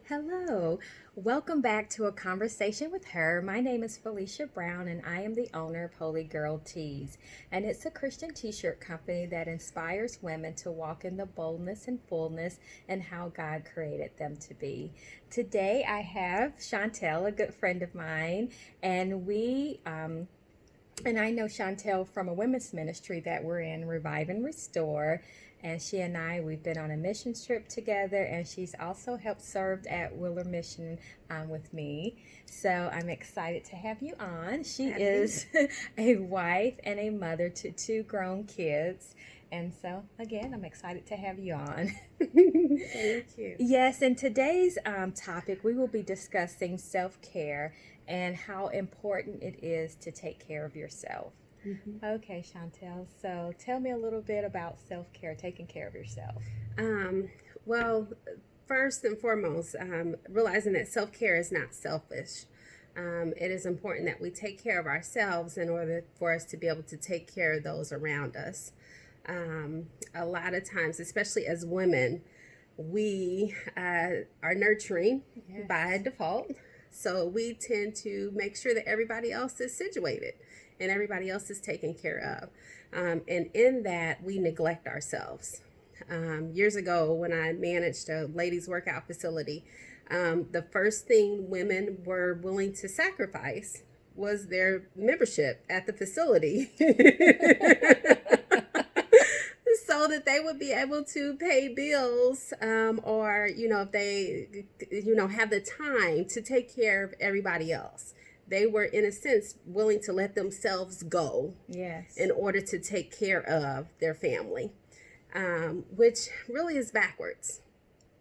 Hello, welcome back to A Conversation with Her. My name is Felicia Brown and I am the owner of Holy Girl Tees. And it's a Christian t shirt company that inspires women to walk in the boldness and fullness and how God created them to be. Today I have Chantele, a good friend of mine, and I know Chantel from a women's ministry that we're in, Revive and Restore. And she and I, we've been on a mission trip together, and she's also helped serve at Willer Mission with me. So I'm excited to have you on. She is a wife and a mother to two grown kids. And so, again, I'm excited to have you on. Thank you. Yes, in today's topic, we will be discussing self care and how important it is to take care of yourself. Okay, Chantel. So tell me a little bit about self care, taking care of yourself. Well, first and foremost, realizing that self care is not selfish. It is important that we take care of ourselves in order for us to be able to take care of those around us. A lot of times, especially as women, we are nurturing by default. So we tend to make sure that everybody else is situated and everybody else is taken care of. And in that, we neglect ourselves. Years ago, when I managed a ladies' workout facility, the first thing women were willing to sacrifice was their membership at the facility. So that they would be able to pay bills, or if they have the time to take care of everybody else. They were, in a sense, willing to let themselves go, yes, in order to take care of their family, which really is backwards.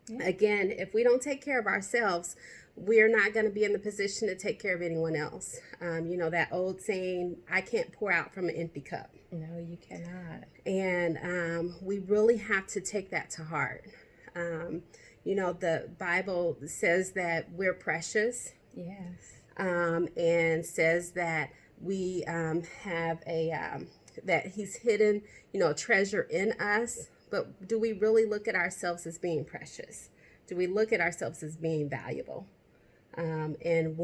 Yeah. Again, if we don't take care of ourselves, we're not going to be in the position to take care of anyone else. That old saying, I can't pour out from an empty cup. No, you cannot. And we really have to take that to heart. The Bible says that we're precious. Yes. And says that we have that He's hidden, a treasure in us. But do we really look at ourselves as being precious? Do we look at ourselves as being valuable? And if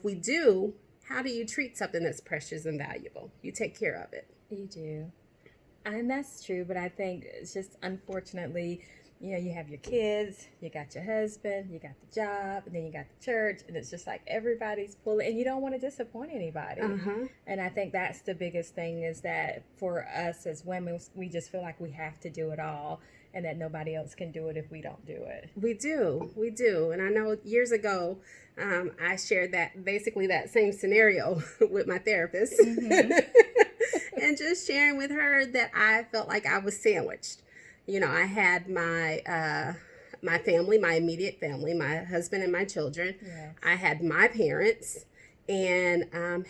we do, how do you treat something that's precious and valuable? You take care of it. You do. And that's true, but I think it's just unfortunately, you have your kids, you got your husband, you got the job, and then you got the church, and it's just like everybody's pulling, and you don't want to disappoint anybody. And I think that's the biggest thing, is that for us as women, we just feel like we have to do it all, and that nobody else can do it if we don't do it. We do. And I know years ago, I shared that same scenario with my therapist. And just sharing with her that I felt like I was sandwiched. I had my family, my immediate family, my husband and my children. Yes. I had my parents and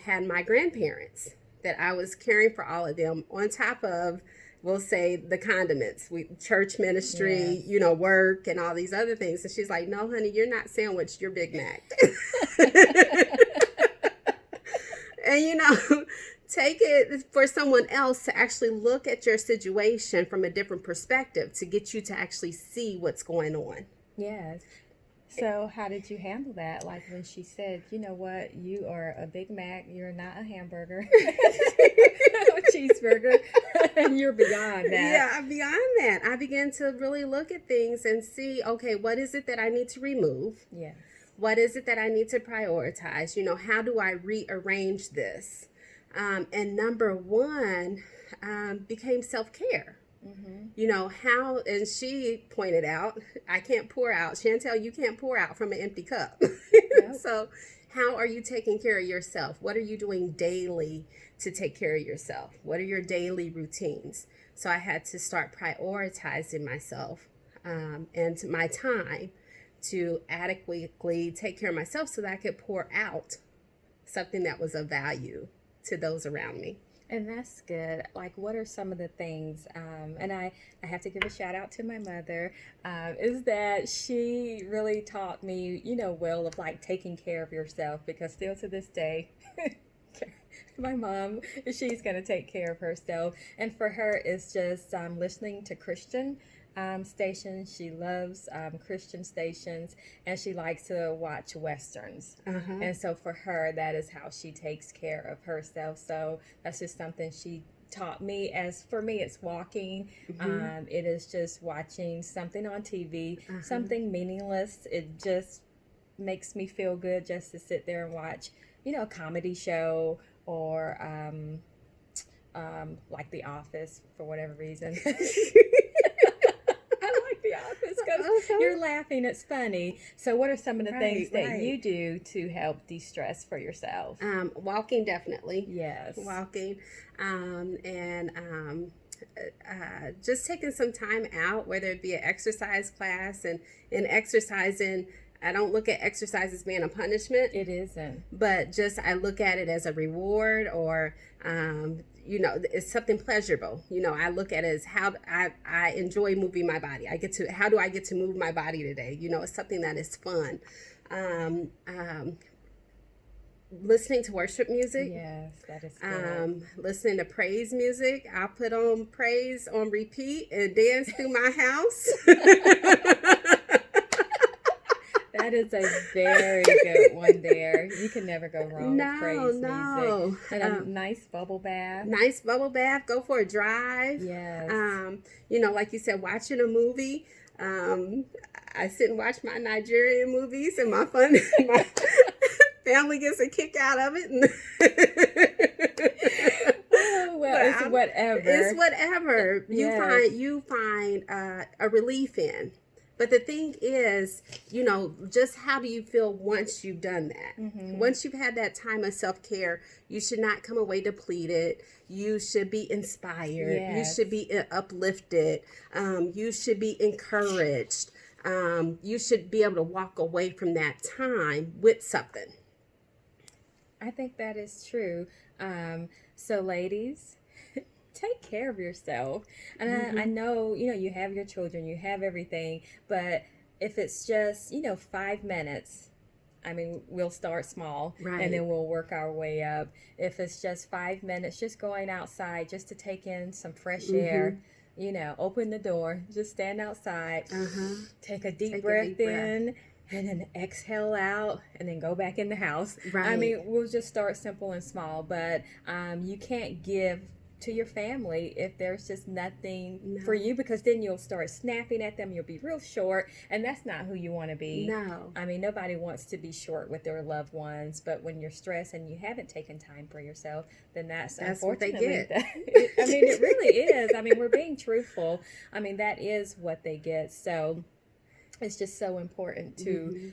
had my grandparents that I was caring for, all of them, on top of, we'll say, the condiments, church ministry, yes, work and all these other things. And she's like, no, honey, you're not sandwiched, you're Big Mac. And, take it for someone else to actually look at your situation from a different perspective, to get you to actually see what's going on. Yes. So how did you handle that? Like when she said, you know what, you are a Big Mac, you're not a hamburger, a cheeseburger, and you're beyond that. Yeah, beyond that. I began to really look at things and see, okay, what is it that I need to remove? Yes. What is it that I need to prioritize? How do I rearrange this? And number one became self-care. And she pointed out, I can't pour out. Chantel, you can't pour out from an empty cup. Yep. So how are you taking care of yourself? What are you doing daily to take care of yourself? What are your daily routines? So I had to start prioritizing myself and my time to adequately take care of myself, so that I could pour out something that was of value to those around me. And that's good. Like, what are some of the things, and I have to give a shout out to my mother, is that she really taught me, well, of like taking care of yourself, because still to this day, my mom, she's going to take care of herself. And for her, it's just listening to Christian stations. She loves Christian stations, and she likes to watch westerns. Uh-huh. And so for her, that is how she takes care of herself. So that's just something she taught me. As for me, it's walking. It is just watching something on TV, something meaningless. It just makes me feel good just to sit there and watch, a comedy show or like The Office for whatever reason. I like The Office because you're laughing. It's funny. So, what are some of the things that you do to help de-stress for yourself? Walking, definitely. Yes. Walking. Just taking some time out, whether it be an exercise class, and in exercising, I don't look at exercise as being a punishment. It isn't. But just I look at it as a reward, or it's something pleasurable. I look at it as how I enjoy moving my body. How do I get to move my body today? It's something that is fun. Listening to worship music. Yes, that is good. Listening to praise music. I'll put on praise on repeat and dance through my house. That is a very good one there. You can never go wrong with praise music. And a nice bubble bath. Nice bubble bath. Go for a drive. Yes. Like you said, watching a movie. I sit and watch my Nigerian movies, and my family gets a kick out of it. It's whatever. It's whatever. Yes. You find a relief in. But the thing is, just how do you feel once you've done that? Mm-hmm. Once you've had that time of self-care, you should not come away depleted. You should be inspired. Yes. You should be uplifted. You should be encouraged. You should be able to walk away from that time with something. I think that is true. So ladies, take care of yourself. And I know, you have your children, you have everything, but if it's just, 5 minutes, we'll start small, right, and then we'll work our way up. If it's just 5 minutes, just going outside, just to take in some fresh air, open the door, just stand outside, take a deep breath in, and then exhale out, and then go back in the house. Right. We'll just start simple and small, but you can't give to your family if there's just nothing for you, because then you'll start snapping at them. You'll be real short, and that's not who you want to be. No. Nobody wants to be short with their loved ones, but when you're stressed and you haven't taken time for yourself, then that's unfortunately what they get. It really is. We're being truthful. That is what they get. So it's just so important to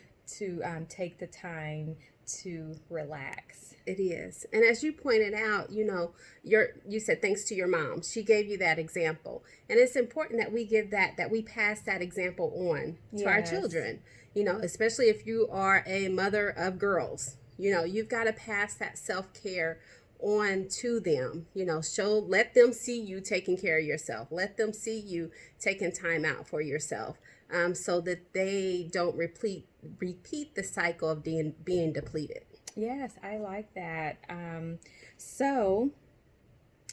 take the time to relax. It is. And as you pointed out, you said thanks to your mom. She gave you that example. And it's important that we give that we pass that example on to our children. Especially if you are a mother of girls. You've got to pass that self-care on to them. Let them see you taking care of yourself. Let them see you taking time out for yourself. So that they don't repeat the cycle of being depleted. Yes, I like that. So,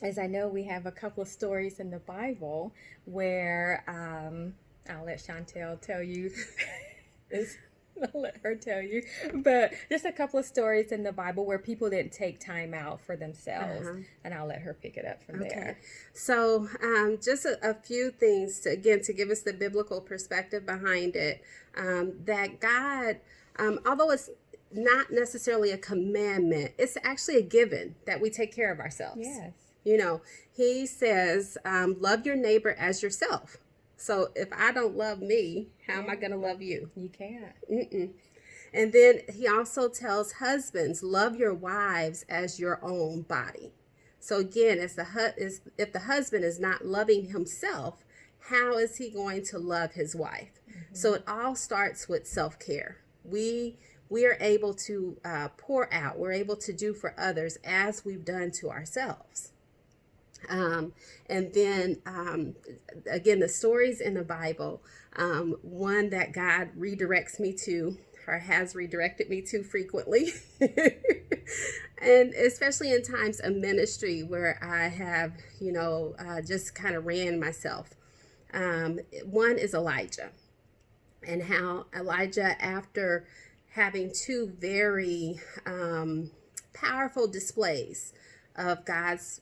as I know, we have a couple of stories in the Bible where I'll let Chantele tell you. I'll let her tell you. But just a couple of stories in the Bible where people didn't take time out for themselves. And I'll let her pick it up from there. So just a few things, to give us the biblical perspective behind it. That God, although it's not necessarily a commandment, it's actually a given that we take care of ourselves. Yes. He says, love your neighbor as yourself. So if I don't love me, how am I going to love you? You can't. And then he also tells husbands, love your wives as your own body. So again, if the husband is not loving himself, how is he going to love his wife? So it all starts with self-care. We are able to pour out. We're able to do for others as we've done to ourselves. And then, again, the stories in the Bible, one that God redirects me to, or has redirected me to frequently, and especially in times of ministry where I have, just kind of ran myself. One is Elijah, and how Elijah, after having two very powerful displays of God's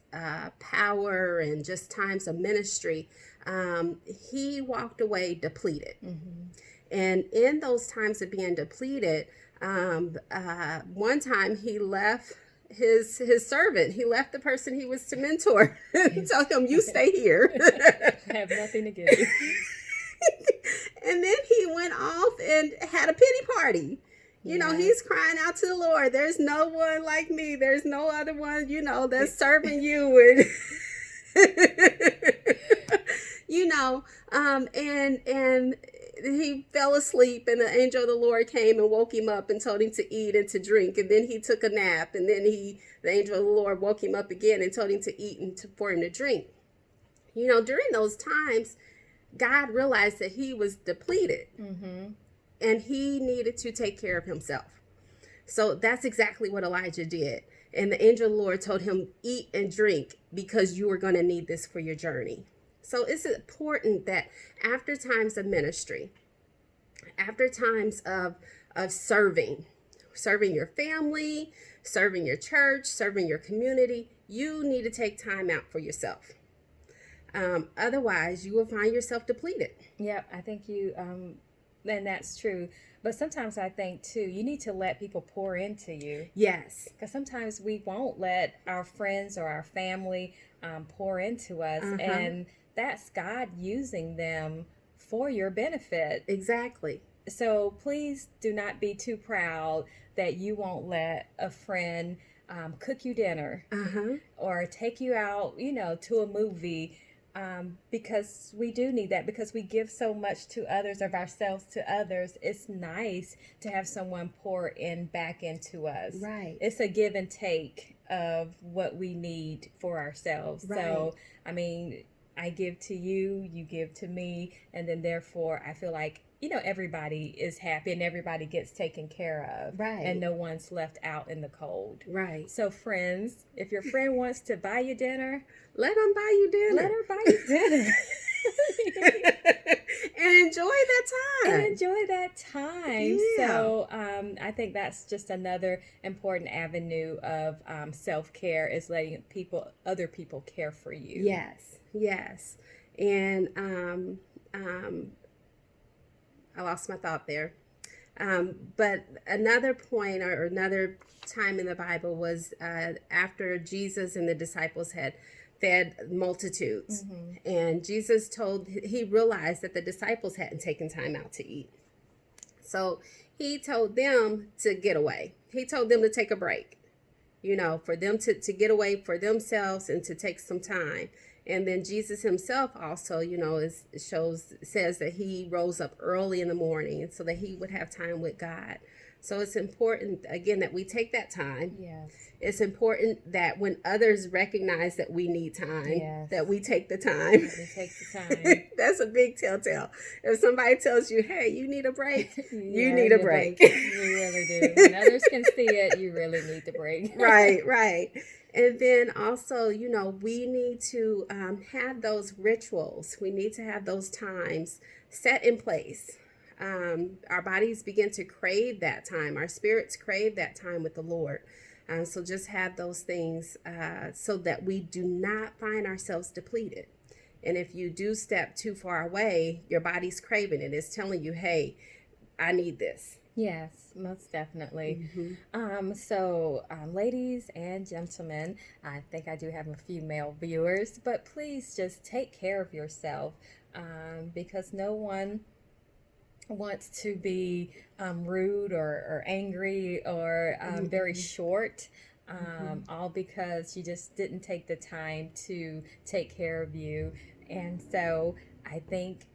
power and just times of ministry, he walked away depleted. And in those times of being depleted, one time he left his servant. He left the person he was to mentor. He told him, "You stay here." I have nothing to give you. And then he went off and had a pity party. You know, he's crying out to the Lord. There's no one like me. There's no other one, you know, that's serving you. And, you know, and he fell asleep, and the angel of the Lord came and woke him up and told him to eat and to drink. And then he took a nap, and then the angel of the Lord woke him up again and told him to eat and for him to drink. You know, during those times, God realized that he was depleted, and he needed to take care of himself. So that's exactly what Elijah did. And the angel of the Lord told him, eat and drink, because you are going to need this for your journey. So it's important that after times of ministry, after times of serving your family, serving your church, serving your community, you need to take time out for yourself. Otherwise, you will find yourself depleted. Yeah, I think and that's true. But sometimes I think, too, you need to let people pour into you. Yes. Because sometimes we won't let our friends or our family pour into us. And that's God using them for your benefit. Exactly. So please do not be too proud that you won't let a friend cook you dinner or take you out, you know, to a movie. Because we do need that, because we give so much to others, of ourselves to others. It's nice to have someone pour in back into us. Right. It's a give and take of what we need for ourselves. Right. So, I mean, I give to you, you give to me, and then therefore I feel like, you know, everybody is happy and everybody gets taken care of. Right. And no one's left out in the cold. Right. So friends, if your friend wants to buy you dinner, let them buy you dinner. Let her buy you dinner. And enjoy that time. And enjoy that time. Yeah. So I think that's just another important avenue of self-care, is letting other people care for you. Yes. Yes. And I lost my thought there. But another point or another time in the Bible was after Jesus and the disciples had fed multitudes. And Jesus he realized that the disciples hadn't taken time out to eat. So he told them to get away. He told them to take a break, you know, for them to get away for themselves and to take some time. And then Jesus himself also, you know, says that he rose up early in the morning so that he would have time with God. So it's important, again, that we take that time. Yes. It's important that when others recognize that we need time, Yes. that we take the time. We take the time. That's a big telltale. If somebody tells you, hey, you need a break, you Yeah, need a break. You really do. When others can see it, you really need the break. Right. And then also, you know, we need to have those rituals. We need to have those times set in place. Our bodies begin to crave that time. Our spirits crave that time with the Lord. So just have those things so that we do not find ourselves depleted. And if you do step too far away, your body's craving it. It's telling you, hey, I need this. Yes, most definitely. So, ladies and gentlemen, I think I do have a few male viewers, but please just take care of yourself, because no one wants to be rude or angry or very short, all because you just didn't take the time to take care of you. And so I think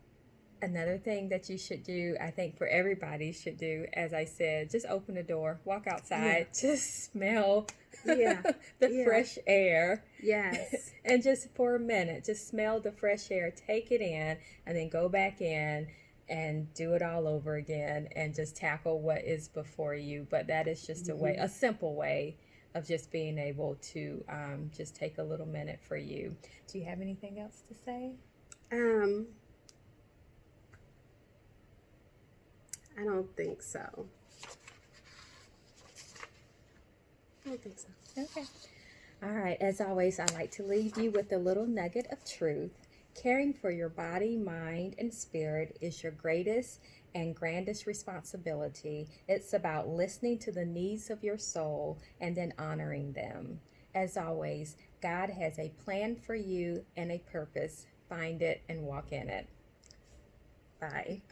another thing that you should do, I think for everybody should do, as I said, just open the door, walk outside, just smell the fresh air. Yes. And just for a minute, just smell the fresh air, take it in, and then go back in and do it all over again and just tackle what is before you. But that is just a simple way of just being able to just take a little minute for you. Do you have anything else to say? I don't think so. I don't think so. Okay. All right. As always, I like to leave you with a little nugget of truth. Caring for your body, mind, and spirit is your greatest and grandest responsibility. It's about listening to the needs of your soul and then honoring them. As always, God has a plan for you and a purpose. Find it and walk in it. Bye.